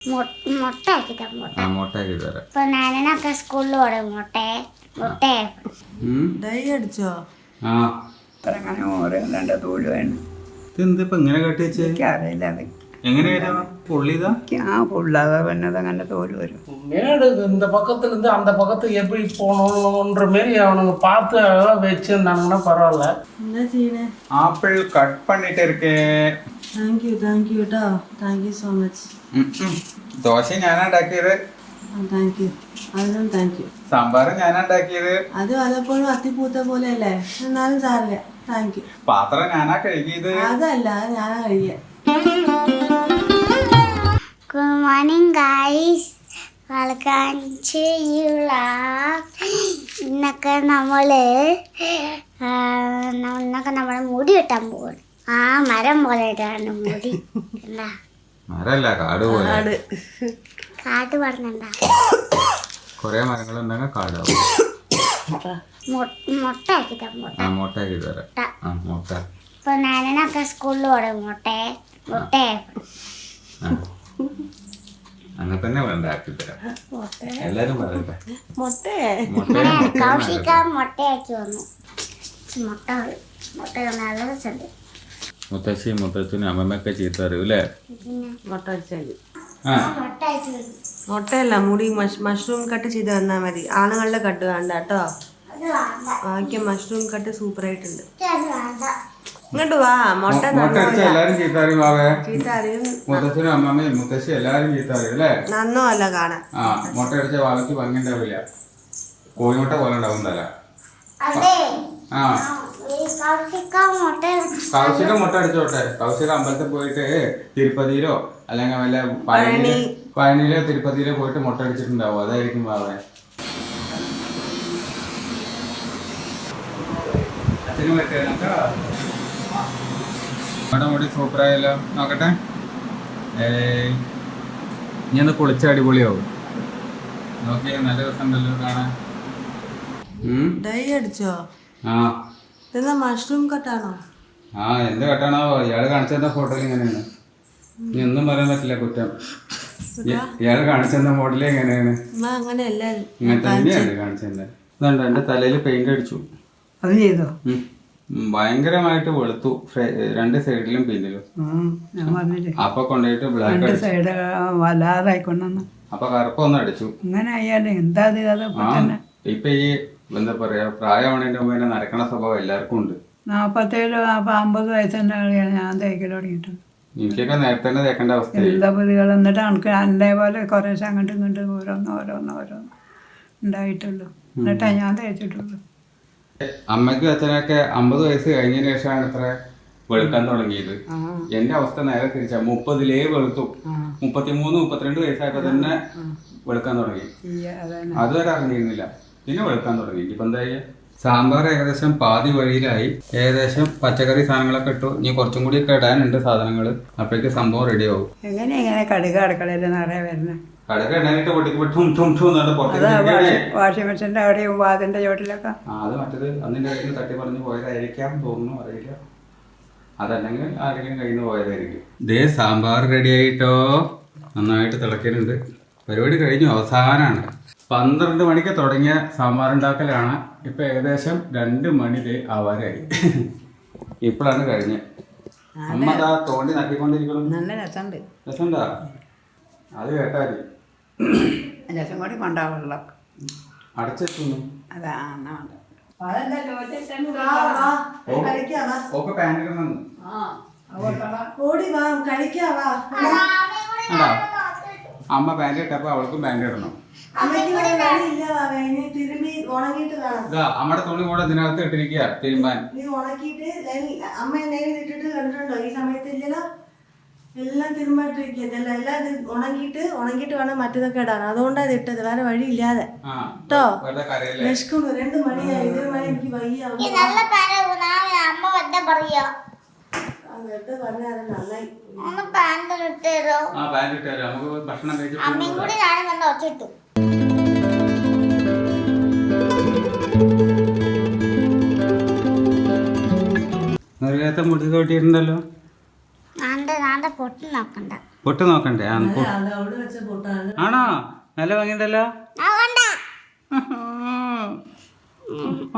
മുട്ടയാക്കി തരാം. ഇപ്പൊ ഞാനൊക്കെ സ്കൂളിൽ ഓടും അടിച്ചോ അങ്ങനെ ഓരോ രണ്ട് തോല് വേണം. ഇതെന്തിപ്പോ ഇങ്ങനെ കെട്ടി വെച്ചേ? അറിയില്ല അത് എങ്ങനെയാ പൊള്ളിയതാ? പൊള്ളാതെ വന്നത് അങ്ങനെ തോല് വരും. மேடு இந்த பக்கத்துல இருந்து அந்த பக்கத்துக்கு எப்படி போகணுன்ற மாரி அவனுங்க பார்த்து வச்சிருந்தாங்கன்னா பரவாயில்ல. എന്താ ചെയ്യണേ? ആപ്പിൾ കട്ട് പണിട്ട് ഇരിക്കേ. താങ്ക് യു കേട്ടോ, thank you so much. Dosa ഞാനാ ഉണ്ടാക്കിയത്. താങ്ക് യു, അതിനും താങ്ക് യു. സാമ്പാറ് ഞാനാ ഉണ്ടാക്കിയത്. അത് വല്ലപ്പോഴും അത്തിപ്പൂത്ത പോലെ അല്ലേ, എന്നാലും സാറില്ല. Thank you. പാത്രം ഞാനാ കഴുകിയത്. അതല്ല, ഞാനാ കഴിയ. Good morning guys, welcome to you vlog. ഇന്നൊക്കെ നമ്മള് മുടി വെട്ടാൻ പോകും. മരം പോലെ ഇട്ടാണ് മുടി. എന്താ മരല്ല, കാട് പോലെ. കാട് പറഞ്ഞെന്താ? കൊറേ മരങ്ങളുണ്ടെങ്കിൽ കാടാവും. മുട്ടയാക്കി തരാം. മുട്ടയാക്കി തരാം. മുട്ട ഇപ്പൊ ഞാനൊക്കെ സ്കൂളിൽ ഓടും അങ്ങനെ തന്നെ വേണ്ട, ആക്കി തരാം. എല്ലാരും പറയട്ടെ. കൗശിക മുട്ടയാക്കി വന്നു. മുട്ട നല്ല രസമുണ്ട്. മുത്തശ്ശി മുത്തച്ഛനും അമ്മമ്മയൊക്കെ ചീത്ത അറിയൂ അല്ലേ? മുട്ട വെച്ചാല് മുട്ടയല്ല, മുടി മഷ്റൂം കട്ട് ചെയ്ത് തന്നാൽ മതി. ആണുങ്ങളുടെ കട്ട് വേണ്ട കേട്ടോ. ബാക്കി മഷ്റൂം കട്ട് സൂപ്പർ ആയിട്ടുണ്ട്. ഇങ്ങോട്ട് വാ. മുട്ട എല്ലാരും ചീത്ത അറിയും. ചീത്ത അറിയും. മുത്തച്ഛനും അമ്മമ്മയും മുത്തശ്ശി എല്ലാരും ചീത്ത അറിയും അല്ലേ? നന്നോ അല്ല കാണാൻ. മുട്ട അടിച്ച വാവയ്ക്ക് ഭംഗി ഉണ്ടാവില്ല. കോഴിമുട്ട പോലെ ഉണ്ടാവും തല. കൗശിക മുട്ട അടിച്ചോട്ടെ. കൗശിക അമ്പലത്തിൽ പോയിട്ട് തിരുപ്പതിയിലോ അല്ലെങ്കിൽ വല്ല പഴനിയിലോ തിരുപ്പതിയിലോ പോയിട്ട് മുട്ട അടിച്ചിട്ടുണ്ടാവും. അതായിരിക്കും വാവേ. അച്ഛനും പറ്റിയ മുടി സൂപ്പറായല്ലോ. നോക്കട്ടെ. ഇനി ഒന്ന് കുളിച്ച അടിപൊളിയാവും. നോക്കിയ നല്ല രസമുണ്ടല്ലോ കാണാൻ. ഡൈ അടിച്ചോ? ഇതെന്താ മഷ്റൂം കട്ടാണോ? എന്ത് കട്ടാണോ? ഇയാള് കാണിച്ചെന്ന ഫോട്ടോയിൽ ഇങ്ങനെയാണ്. ഇനി ഒന്നും പറയാൻ പറ്റില്ല കുറ്റം. ഇയാള് കാണിച്ചെന്ന മോഡല് എങ്ങനെയാണ്? അങ്ങനെയല്ല, ഇങ്ങനെ തന്നെയാണ് കാണിച്ചത്. ഇതുണ്ട്, എന്റെ തലയിൽ പെയിന്റ് അടിച്ചു. അത് ചെയ്തോ? ഭയങ്കരമായിട്ട് വെളുത്തു, രണ്ട് സൈഡിലും പിന്നിലും. ഞാൻ പറഞ്ഞില്ലേ, അപ്പൊ കൊണ്ടുപോയിട്ട് ബ്ലാക്ക് സൈഡ് വല്ലാതായിക്കൊണ്ടെന്ന്. അപ്പൊ കറുപ്പൊന്നും അടിച്ചു. അങ്ങനെ ആയാലും എന്താ ഇപ്പൊ ഈ എന്താ പറയാ, പ്രായമാണതിന്റെ മുമ്പ് തന്നെ നരക്കണ സ്വഭാവം എല്ലാവർക്കും ഉണ്ട്. 47 50 വയസ്സിന്റെ കളിയാണ് ഞാൻ തേക്കൽ തുടങ്ങിയിട്ടുണ്ട്. എനിക്കൊക്കെ നേരത്തെ തന്നെ തേക്കേണ്ട അവസ്ഥ. എന്താ പുതികൾ എന്നിട്ട് എനിക്ക് അതേപോലെ കുറേശ്ശെ അങ്ങോട്ടും ഇങ്ങോട്ടും ഓരോന്ന് ഉണ്ടായിട്ടുള്ളൂ. എന്നിട്ടാ ഞാൻ തേച്ചിട്ടുള്ളൂ. അമ്മയ്ക്കും അച്ഛനൊക്കെ 50 വയസ്സ് കഴിഞ്ഞതിന് ശേഷമാണ് ഇത്ര വെളുക്കാൻ തുടങ്ങിയത്. എന്റെ അവസ്ഥ നേരെ തിരിച്ചാ. 30-ലേ വെളുത്തു. 33 32 വയസ്സായപ്പോ തന്നെ വെളുക്കാൻ തുടങ്ങി. അതുവരെ അറിഞ്ഞിരുന്നില്ല, പിന്നെ വെളുക്കാൻ തുടങ്ങി. ഇപ്പൊ എന്തായി? സാമ്പാർ ഏകദേശം പാതി വഴിയിലായി. ഏകദേശം പച്ചക്കറി സാധനങ്ങളൊക്കെ ഇട്ടു. ഇനി കുറച്ചും കൂടി ഒക്കെ ഇടാനുണ്ട് സാധനങ്ങൾ. അപ്പോഴേക്ക് സംഭവം റെഡി ആവും. എങ്ങനെ കടുക് അടുക്കളയിൽ നിറയെ വരുന്നത്? കടുക് എണ്ണയിട്ട് വാഷിംഗ് മെഷീൻ്റെ അവിടെയും വാതിന്റെ ചോട്ടിലൊക്കെ. അത് മറ്റത് അന്നിന്റെ കയ്യിൽ തട്ടി പറഞ്ഞു പോയതായിരിക്കാം തോന്നുന്നു, അറിയില്ല. അതല്ലെങ്കിൽ ആരെങ്കിലും കയ്യിൽ നിന്ന് പോയതായിരിക്കും. ഇതേ സാമ്പാർ റെഡി ആയിട്ടോ. നന്നായിട്ട് തിളക്കലുണ്ട്. പരിപാടി കഴിഞ്ഞു, അവസാനാണ്. 12 മണിക്ക് തുടങ്ങിയ സാമ്പാർ ഉണ്ടാക്കലാണ്. ഇപ്പൊ ഏകദേശം 2 മണി ആവാറായി. ഇപ്പോഴാണ് കഴിഞ്ഞത്. അമ്മ അതാ തോണ്ടി നക്കിക്കൊണ്ടിരിക്കണം. നല്ല രസമുണ്ട്. രസമുണ്ടാ? അത് കേട്ടാൽ രസം കൂടി കൊണ്ടാവുള്ളൂ. അടച്ചെത്തുന്നു. അതാ ഓക്കെ പാൻറ് ഇടണം. അമ്മ പാൻറ് ഇട്ടപ്പോ അവൾക്കും പാൻറ് ഇടണം. അമ്മയുടെ തുണി കൂടെ ഇതിനകത്ത് ഇട്ടിരിക്കുക തിരുമ്പാൻ. എല്ലാം തിരുമ്പായിട്ടിരിക്കുക. എല്ലാം ഉണങ്ങിയിട്ട് വേണം മറ്റേതൊക്കെ ഇടാൻ. അതുകൊണ്ടാണ് ഇത് ഇട്ടത്, വേറെ വഴി ഇല്ലാതെ കേട്ടോ. വിശക്കുന്നു, 2 മണിയായി. 1 മണി എനിക്ക് വയ്യ. മുടി കെട്ടിയിട്ടുണ്ടല്ലോ. പൊട്ടി നോക്കണ്ട. പൊട്ട് നോക്കണ്ടേ? ആ അത് അവിടെ വെച്ച പൊട്ടാണ്. ആണോ? നല്ല ഭംഗിയുണ്ടല്ലോ.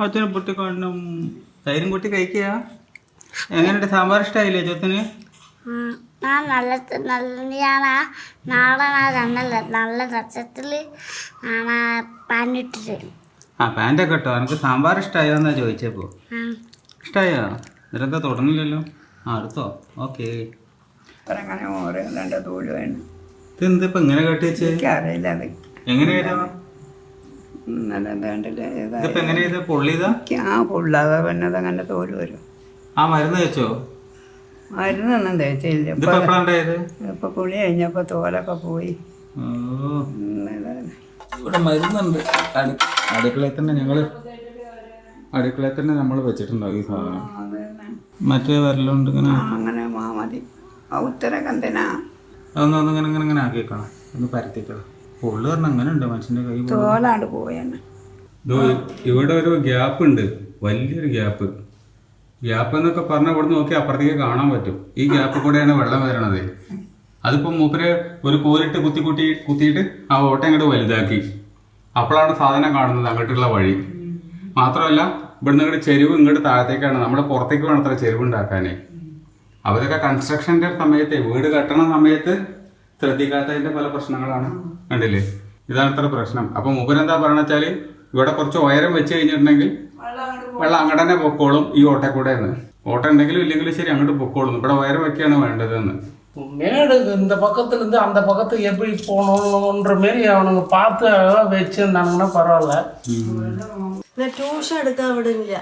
അച്ഛനെ പൊട്ടി കാണണം. തൈരും പൊട്ടി കഴിക്കുക. എങ്ങനെയുണ്ട്? സാമ്പാർ ഇഷ്ടമായില്ലേ ചോത്തിന്? ഞാൻ ഞാൻ നാളെ നല്ല രസത്തിൽ പാനിട്ടിട്ട്. ആ പാൻ്റൊക്കെ ഇട്ടോ. എനിക്ക് സാമ്പാർ ഇഷ്ടമായോ എന്നാ ചോദിച്ചപ്പോ. ഇഷ്ടമായോ? ഇതെന്താ തുടങ്ങില്ലല്ലോ. ആ എടുത്തോ. ഓക്കെ. അങ്ങനെ ഓരോ രണ്ട് തോല് വേണം. ഇതെന്ത് ഇപ്പൊ ഇങ്ങനെ കെട്ടി വെച്ച്? എനിക്കറിയില്ല അത് എങ്ങനെ നല്ല വേണ്ടല്ലേ. ഇതിപ്പോ എങ്ങനെയാ ഇത് പൊള്ളിയതാ? പൊള്ളാതെ പിന്നെ അതങ്ങനെ തോല് വരും. ആ മരുന്ന് വെച്ചോ? മരുന്നൊന്നും തേച്ചില്ല. ഇതിപ്പോ എപ്പോഴാണ്ടായത്? ഇപ്പൊ കുളി കഴിഞ്ഞപ്പോ തോലൊക്കെ പോയി. ഇവിടെ മരുന്നുണ്ട്. അടുക്കളയിൽ തന്നെ നമ്മൾ വെച്ചിട്ടുണ്ടാവും ഈ സാധനം. മറ്റേ വരലുണ്ട് ഇങ്ങനെ. അങ്ങനെ മതി. ഉത്തരകന്തിനാ അതൊന്നും ഇങ്ങനെ ആക്കിയേക്കണം. ഒന്ന് പരത്തിക്കണം. പൊള്ളു പറഞ്ഞാൽ അങ്ങനെ ഉണ്ട് മനുഷ്യന്റെ കൈ. തോലാണ്ട് പോയെന്നെ. ഇവിടെ ഒരു ഗ്യാപ്പ് ഉണ്ട്, വലിയൊരു ഗ്യാപ്പ്. ഗ്യാപ്പ് എന്നൊക്കെ പറഞ്ഞാൽ ഇവിടെ നോക്കി അപ്പുറത്തേക്ക് കാണാൻ പറ്റും. ഈ ഗ്യാപ്പ് കൂടെയാണ് വെള്ളം വരണത്. അതിപ്പോ മൂപ്പര് ഒരു കോലിട്ട് കുത്തിയിട്ട് ആ ഓട്ടം ഇങ്ങോട്ട് വലുതാക്കി. അപ്പോഴാണ് സാധനം കാണുന്നത് അങ്ങോട്ടുള്ള വഴി. മാത്രമല്ല ഇവിടുന്ന് ഇങ്ങോട്ട് ചെരുവ് ഇങ്ങോട്ട് താഴത്തേക്കാണ്. നമ്മുടെ പുറത്തേക്ക് വേണം അത്ര ചെരുവ് ഉണ്ടാക്കാനേ. അവരൊക്കെ കൺസ്ട്രക്ഷൻ്റെ സമയത്ത്, വീട് കെട്ടണ സമയത്ത് ശ്രദ്ധിക്കാത്തതിന്റെ പല പ്രശ്നങ്ങളാണ്. കണ്ടില്ലേ? ഇതാണ് ഇത്ര പ്രശ്നം. അപ്പൊ മൂപ്പരെന്താ പറയണ വെച്ചാല് ഇവിടെ കുറച്ച് ഉയരം വെച്ച് കഴിഞ്ഞിട്ടുണ്ടെങ്കിൽ വെള്ളം അങ്ങോട്ട് തന്നെ പൊക്കോളും ഈ ഓട്ട കൂടെ എന്ന്. ഓട്ടം ഉണ്ടെങ്കിലും ഇല്ലെങ്കിലും ശരി അങ്ങോട്ട് പൊക്കോളും. ഇവിടെ ഉയരം വെക്കുകയാണ് വേണ്ടതെന്ന്. மேடு இந்த பக்கத்துலேருந்து அந்த பக்கத்துக்கு எப்படி போகணுன்ற மாரி அவனுங்க பார்த்து வச்சுருந்தாங்கன்னா பரவாயில்ல. ട്യൂഷൻ എടുക്കാൻ വിടില്ല.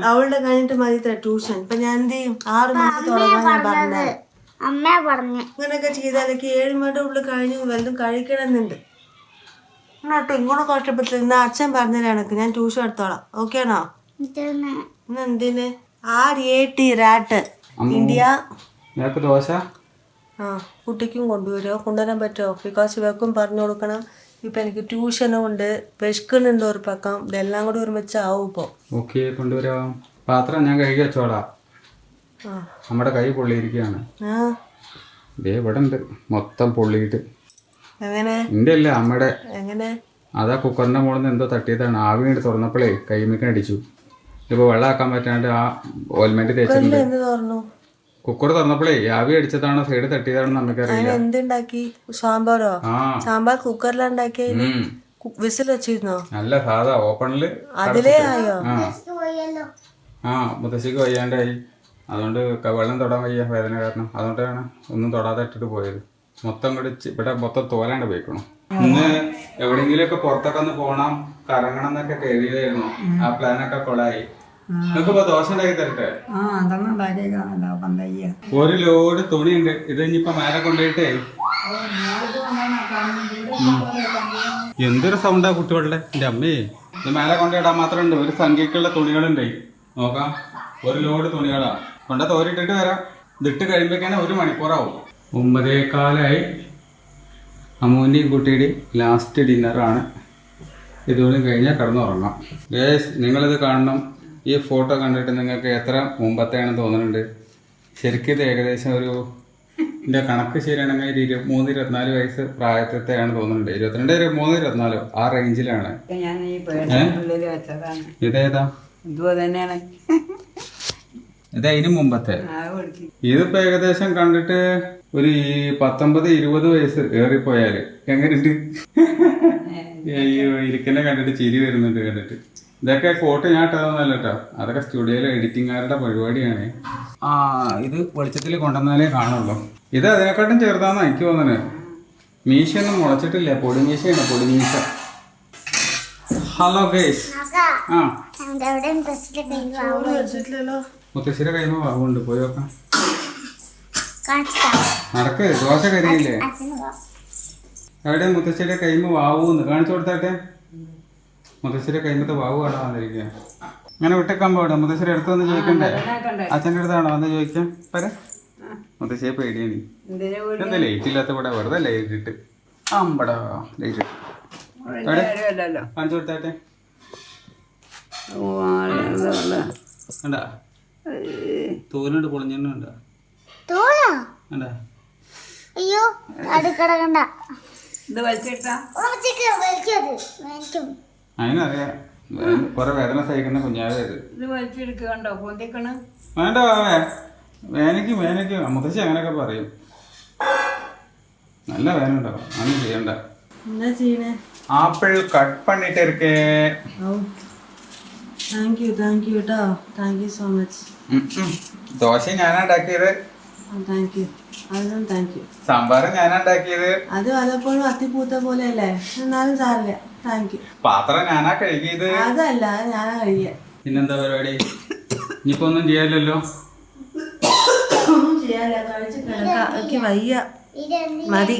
അവളുടെ കഴിഞ്ഞിട്ട് മതി ട്യൂഷൻ. ഇപ്പൊ ഞാൻ എന്ത് ചെയ്യും? 6 മണിക്ക് തുടങ്ങാൻ ഞാൻ പറഞ്ഞത്. അമ്മ പറഞ്ഞു ഇങ്ങനെയൊക്കെ ചെയ്താലൊക്കെ 7 മണിയുടെ ഉള്ളിൽ കഴിഞ്ഞ് വല്ലതും കഴിക്കണമെന്നുണ്ട്. എന്നിട്ട് ഇങ്ങോട്ട് കഷ്ടപ്പെട്ടിരുന്ന അച്ഛൻ പറഞ്ഞതാണ് ഞാൻ ട്യൂഷൻ എടുത്തോളാം. ഓക്കെ ആണോ? എന്തിന് റാട്ട് ഇന്ത്യ ദോശ ആ കുട്ടിക്കും കൊണ്ടുവരാൻ പറ്റുമോ? ബിക്കോസ് ഇവക്കും പറഞ്ഞു കൊടുക്കണം. ഇപ്പം എനിക്ക് ട്യൂഷനും ഉണ്ട്, വിശക്കുന്നുണ്ട് ഒരു പക്കം. ഇതെല്ലാം കൂടി ഒരുമിച്ചാവും ഇപ്പോൾ. ഓക്കെ, കൊണ്ടുവരാം. പാത്രം ഞാൻ കഴുകി വെച്ചോളാം. നമ്മുടെ കൈ പൊള്ളിയിരിക്കുകയാണ്. ദേ ഇവിടെ ഉണ്ട് മൊത്തം പൊള്ളിയിട്ട്. എങ്ങനെ? എൻ്റെ അല്ല അമ്മയുടെ. എങ്ങനെ? അതാ കുക്കറിൻ്റെ മുകളിൽ നിന്ന് എന്തോ തട്ടിയതാണ്. ആവി കൊണ്ട് തുറന്നപ്പോഴേ കൈമിക്ക് അടിച്ചു. ഇപ്പോൾ വെള്ളമാക്കാൻ പറ്റാണ്ട് ആ ഓയിൽമെന്റ് തേച്ചിട്ടുണ്ട്. എന്ത് തുറന്നു? കുക്കർ തുറന്നപ്പോഴേ ആവി അടിച്ചതാണോ സൈഡ് തട്ടിയതാണോ നമുക്കറിയില്ല. എന്തുണ്ടാക്കി? സാമ്പാറോ? സാമ്പാർ കുക്കറിലുണ്ടാക്കി വിസിൽ വെച്ചിരുന്നോ? അല്ല, സാധാ ഓപ്പണില്. അതിലേ ആയോ? ആ മുത്തശ്ശിക്ക് വയ്യാണ്ടായി. അതുകൊണ്ട് വെള്ളം തൊടാൻ വയ്യ, വേദന കാരണം. അതുകൊണ്ടാണ് ഒന്നും തൊടാതെ ഇട്ടിട്ട് പോയത്. മൊത്തം കൂടി ഇവിടെ മൊത്തം തോലാണ്ട് പോയിക്കണം. ഇന്ന് എവിടെയെങ്കിലുമൊക്കെ പുറത്തൊക്കെ ഒന്ന് പോകണം, കറങ്ങണം എന്നൊക്കെ കരുതിയതായിരുന്നു. ആ പ്ലാനൊക്കെ കൊളായി. നിങ്ങൾക്കിപ്പോ ദോശ ഉണ്ടാക്കി തരട്ടെ? ഒരു ലോഡ് തുണിയുണ്ട്. ഇത് ഇനിയിപ്പോ മേലെ കൊണ്ടുപോയിട്ടേ. എന്തൊരു സൗണ്ടാ കുട്ടികളുടെ. എൻ്റെ അമ്മേ, ഇത് മേലെ കൊണ്ടുപോയിടാൻ മാത്രമുണ്ട്. ഒരു സംഖ്യക്കുള്ള തുണികളുണ്ട്. നോക്കാം, ഒരു ലോഡ് തുണികളാ. കൊണ്ട തോരിട്ടിട്ട് വരാം. ഇതിട്ട് കഴിയുമ്പോഴേക്കാണ് 1 മണിക്കൂറാവും. 9:15 അമ്മൂൻ്റെയും കുട്ടിയുടെയും ലാസ്റ്റ് ഡിന്നറാണ്. ഇതുകൂടി കഴിഞ്ഞാൽ കിടന്നുറങ്ങാം. ഗേസ്, നിങ്ങളിത് കാണണം. ഈ ഫോട്ടോ കണ്ടിട്ട് നിങ്ങൾക്ക് എത്ര മുമ്പത്തെയാണെന്ന് തോന്നുന്നുണ്ട്. ശരിക്കും ഇത് ഏകദേശം എൻ്റെ കണക്ക് ശരിയാണെങ്കിൽ 23-24 വയസ്സ് പ്രായത്തെയാണ് തോന്നുന്നുണ്ട്. 22, 23, 24 ആ റേഞ്ചിലാണ്. ഇതേതാ? ഇത് അതിന് മുമ്പത്തെ. ഇതിപ്പോ ഏകദേശം കണ്ടിട്ട് ഒരു 19-20 വയസ്സ് ഏറിപ്പോയാല്. എങ്ങനെയുണ്ട്? അയ്യോ, ഇരിക്കന്നെ കണ്ടിട്ട് ചിരി വരുന്നുണ്ട് കണ്ടിട്ട്. ഇതൊക്കെ കോട്ട് ഞാൻ ഇട്ടതൊന്നല്ല കേട്ടോ, അതൊക്കെ സ്റ്റുഡിയോയിലെ എഡിറ്റിംഗുകാരുടെ പരിപാടിയാണ്. ആ, ഇത് വെളിച്ചത്തിൽ കൊണ്ടുവന്നാലേ കാണുള്ളൂ. ഇത് അതിനെക്കാട്ടും ചെറുതാന്നാ എനിക്ക് തോന്നുന്നത്. മീശയൊന്നും മുളച്ചിട്ടില്ല, പൊടിമീശയാണ്, പൊടിമീശ. Hello guys. ആ, മുത്തശ്ശിയുടെ കൈമ വാവുണ്ട്, പോയി നോക്കാം. നടക്ക്, ദോശ കരിയില്ലേ? എവിടെ മുത്തശ്ശിയുടെ കൈമ വാവൂന്ന് കാണിച്ചു കൊടുത്താട്ടെ. മുത്തശ്ശിയുടെ കൈമത്തെ വാവു ആണോ വന്നിരിക്കുക? ഇങ്ങനെ വിട്ടേക്കാൻ പോകണ്ട. മുത്തശ്ശിയുടെ അടുത്ത് വന്ന് ചോദിക്കണ്ടേ? അച്ഛൻ്റെ അടുത്താണോ വന്ന് ചോദിക്കാൻ? പറയാ, മുത്തശ്ശിയെ പേടിയാണ്. എന്താ ലൈറ്റ് ഇല്ലാത്ത ഇവിടെ വെറുതെ ലൈറ്റ് ഇട്ട് അമ്പടാ ലൈറ്റ് ഇട്ട് കാണിച്ചു കൊടുത്താട്ടെ. കണ്ടാ തോലുണ്ട്, പൊളിഞ്ഞെണ്ണ ഉണ്ടാ. കണ്ടാ അയ്യോ അടുക്കടക്കണ്ട. ഇത് വലിച്ചിട്ടാ മേടിക്കും. അതിനറിയാം കുറെ വേദന സഹിക്കുന്ന കുഞ്ഞാവേ ഇത്. ഇത് വലിച്ചെടുക്കണ്ടോ പൊന്തിക്കണ്? വേണ്ട വാവേ, വേനയ്ക്ക് മുത്തശ്ശി അങ്ങനെയൊക്കെ പറയും. നല്ല വേദന ഉണ്ടാവും, അങ്ങനെ ചെയ്യണ്ട. എന്താ ചെയ്യണേ? ആപ്പിൾ കട്ട് പണിട്ട് ഇരിക്കേ. ഓ താങ്ക് യു കേട്ടോ. Thank you so much. Dosa ഞാനാ ഉണ്ടാക്കിയത്. Thank you. അതിനും താങ്ക് യു. സാമ്പാറ് ഞാനാ ഉണ്ടാക്കിയത്. അത് പലപ്പോഴും അത്തിപ്പൂത്ത പോലെയല്ലേ, എന്നാലും സാറില്ല. Thank you. പാത്രം ഞാനാ കഴുകിയത്. അതല്ല, ഞാനാ കഴിയ. പിന്നെന്താ പരിപാടി? ഇനിയിപ്പോ ഒന്നും ചെയ്യാലല്ലോ. ഒന്നും ചെയ്യാനില്ല, കഴിച്ച് കിടക്കാം. എനിക്ക് വയ്യ, മതി.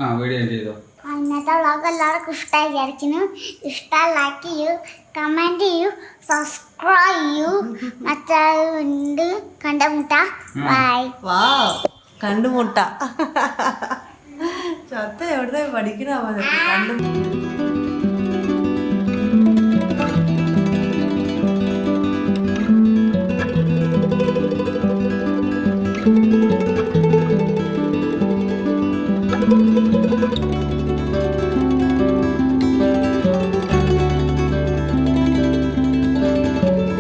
ആ വീഡിയോ ഞാൻ ചെയ്തോ. ഇന്നത്തെ വ്ളോഗ് എല്ലാവർക്കും ഇഷ്ടമായി വിചാരിക്കുന്നു. ഇഷ്ടം ലൈക്ക് ചെയ്യൂ, കമൻറ്റ് ചെയ്യൂ, സബ്സ്ക്രൈബ് ചെയ്യൂ. മറ്റുണ്ട് കണ്ടുമുട്ട. ബൈ. വാ കണ്ടുമുട്ട. ചത്ത എവിടെ പഠിക്കണ കണ്ടു